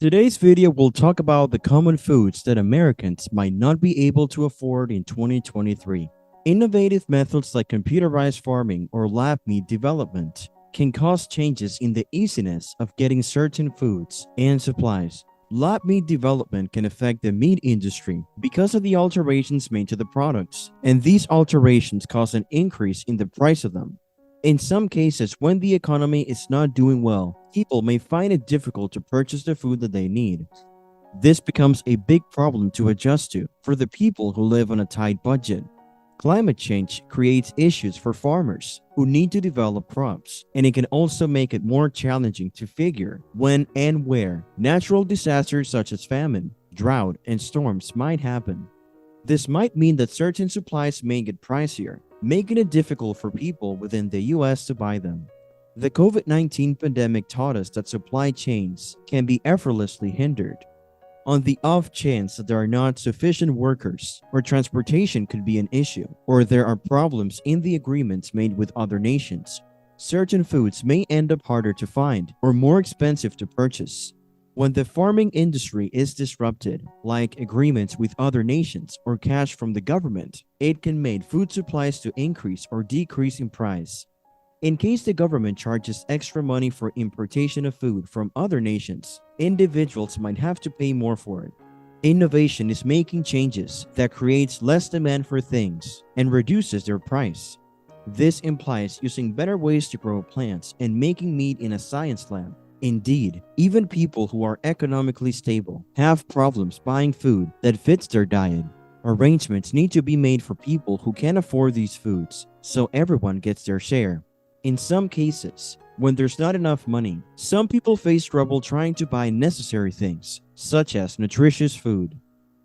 Today's video will talk about the common foods that Americans might not be able to afford in 2023. Innovative methods like computerized farming or lab meat development can cause changes in the easiness of getting certain foods and supplies. Lab meat development can affect the meat industry because of the alterations made to the products, and these alterations cause an increase in the price of them. In some cases, when the economy is not doing well, people may find it difficult to purchase the food that they need. This becomes a big problem to adjust to for the people who live on a tight budget. Climate change creates issues for farmers who need to develop crops, and it can also make it more challenging to figure when and where natural disasters such as famine, drought, and storms might happen. This might mean that certain supplies may get pricier, making it difficult for people within the US to buy them. The COVID-19 pandemic taught us that supply chains can be effortlessly hindered. On the off chance that there are not sufficient workers, or transportation could be an issue, or there are problems in the agreements made with other nations, certain foods may end up harder to find or more expensive to purchase. When the farming industry is disrupted, like agreements with other nations or cash from the government, it can make food supplies to increase or decrease in price. In case the government charges extra money for importation of food from other nations, individuals might have to pay more for it. Innovation is making changes that creates less demand for things and reduces their price. This implies using better ways to grow plants and making meat in a science lab. Indeed, even people who are economically stable have problems buying food that fits their diet. Arrangements need to be made for people who can afford these foods, so everyone gets their share. In some cases, when there's not enough money, some people face trouble trying to buy necessary things, such as nutritious food.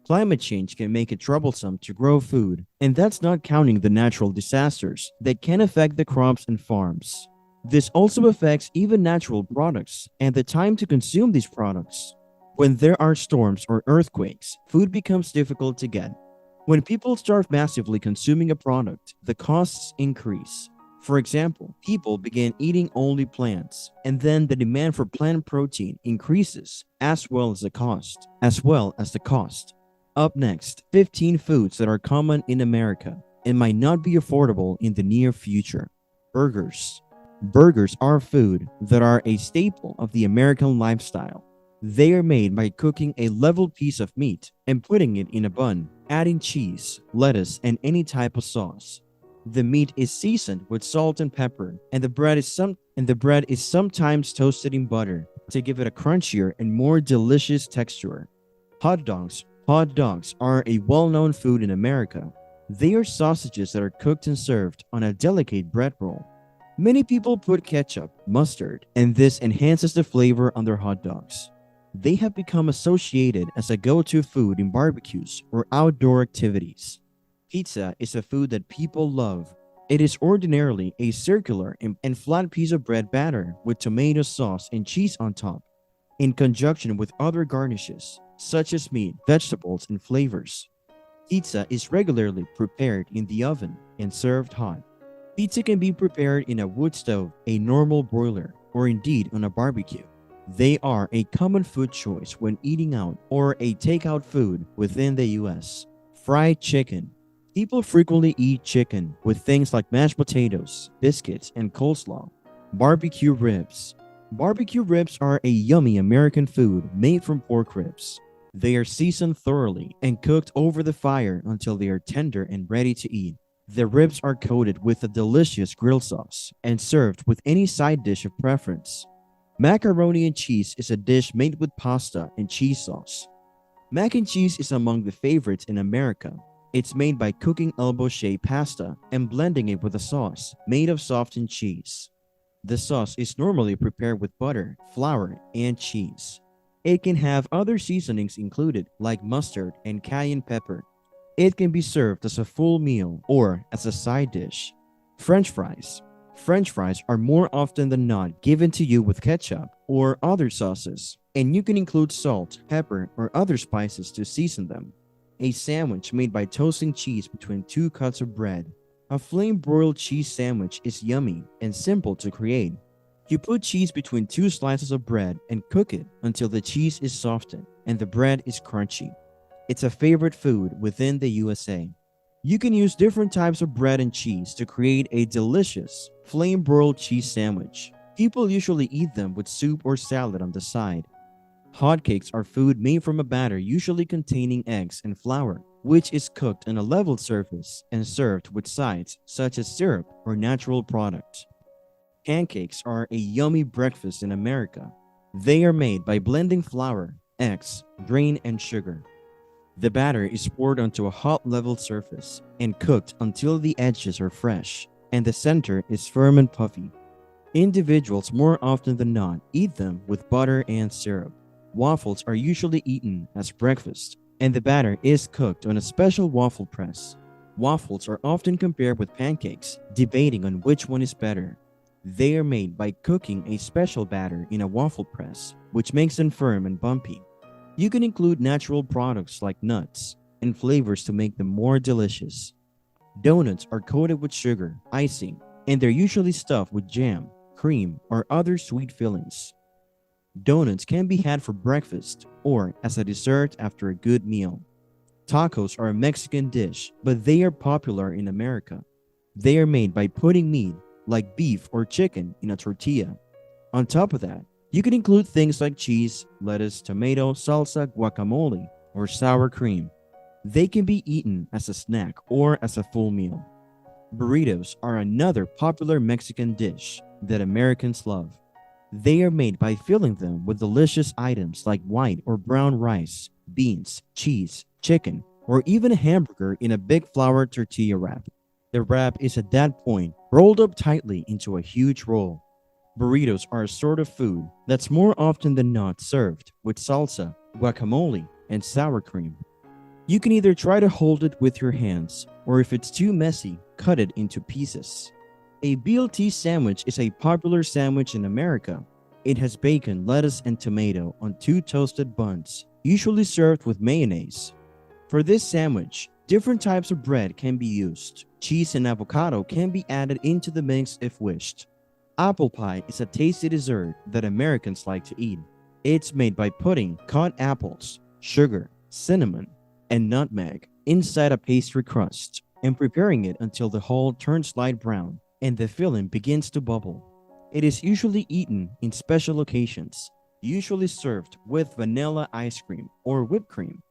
Climate change can make it troublesome to grow food, and that's not counting the natural disasters that can affect the crops and farms. This also affects even natural products and the time to consume these products. When there are storms or earthquakes, food becomes difficult to get. When people start massively consuming a product, the costs increase. For example, people begin eating only plants, and then the demand for plant protein increases as well as the cost. Up next, 15 foods that are common in America and might not be affordable in the near future. Burgers. Burgers are food that are a staple of the American lifestyle. They are made by cooking a level piece of meat and putting it in a bun, adding cheese, lettuce, and any type of sauce. The meat is seasoned with salt and pepper, and the bread is sometimes toasted in butter to give it a crunchier and more delicious texture. Hot dogs. Hot dogs are a well-known food in America. They are sausages that are cooked and served on a delicate bread roll. Many people put ketchup, mustard, and this enhances the flavor on their hot dogs. They have become associated as a go-to food in barbecues or outdoor activities. Pizza is a food that people love. It is ordinarily a circular and flat piece of bread batter with tomato sauce and cheese on top, in conjunction with other garnishes, such as meat, vegetables, and flavors. Pizza is regularly prepared in the oven and served hot. Pizza can be prepared in a wood stove, a normal broiler, or indeed on a barbecue. They are a common food choice when eating out or a takeout food within the US. Fried chicken. People frequently eat chicken with things like mashed potatoes, biscuits, and coleslaw. Barbecue ribs. Barbecue ribs are a yummy American food made from pork ribs. They are seasoned thoroughly and cooked over the fire until they are tender and ready to eat. The ribs are coated with a delicious grill sauce and served with any side dish of preference. Macaroni and cheese is a dish made with pasta and cheese sauce. Mac and cheese is among the favorites in America. It's made by cooking elbow-shaped pasta and blending it with a sauce made of softened cheese. The sauce is normally prepared with butter, flour, and cheese. It can have other seasonings included like mustard and cayenne pepper. It can be served as a full meal or as a side dish. French fries. French fries are more often than not given to you with ketchup or other sauces, and you can include salt, pepper, or other spices to season them. A sandwich made by toasting cheese between two cuts of bread. A flame broiled cheese sandwich is yummy and simple to create. You put cheese between two slices of bread and cook it until the cheese is softened and the bread is crunchy. It's a favorite food within the USA. You can use different types of bread and cheese to create a delicious flame broiled cheese sandwich. People usually eat them with soup or salad on the side. Hotcakes are food made from a batter usually containing eggs and flour, which is cooked on a level surface and served with sides such as syrup or natural products. Pancakes are a yummy breakfast in America. They are made by blending flour, eggs, grain, and sugar. The batter is poured onto a hot level surface and cooked until the edges are fresh and the center is firm and puffy. Individuals more often than not eat them with butter and syrup. Waffles are usually eaten as breakfast, and the batter is cooked on a special waffle press. Waffles are often compared with pancakes, debating on which one is better. They are made by cooking a special batter in a waffle press, which makes them firm and bumpy. You can include natural products like nuts and flavors to make them more delicious. Donuts are coated with sugar, icing, and they're usually stuffed with jam, cream, or other sweet fillings. Donuts can be had for breakfast or as a dessert after a good meal. Tacos are a Mexican dish, but they are popular in America. They are made by putting meat, like beef or chicken, in a tortilla. On top of that, you can include things like cheese, lettuce, tomato, salsa, guacamole, or sour cream. They can be eaten as a snack or as a full meal. Burritos are another popular Mexican dish that Americans love. They are made by filling them with delicious items like white or brown rice, beans, cheese, chicken, or even a hamburger in a big flour tortilla wrap. The wrap is at that point rolled up tightly into a huge roll. Burritos are a sort of food that's more often than not served with salsa, guacamole, and sour cream. You can either try to hold it with your hands, or if it's too messy, cut it into pieces. A BLT sandwich is a popular sandwich in America. It has bacon, lettuce, and tomato on two toasted buns, usually served with mayonnaise. For this sandwich, different types of bread can be used. Cheese and avocado can be added into the mix if wished. Apple pie is a tasty dessert that Americans like to eat. It's made by putting cut apples, sugar, cinnamon, and nutmeg inside a pastry crust and preparing it until the whole turns light brown and the filling begins to bubble. It is usually eaten in special occasions, usually served with vanilla ice cream or whipped cream.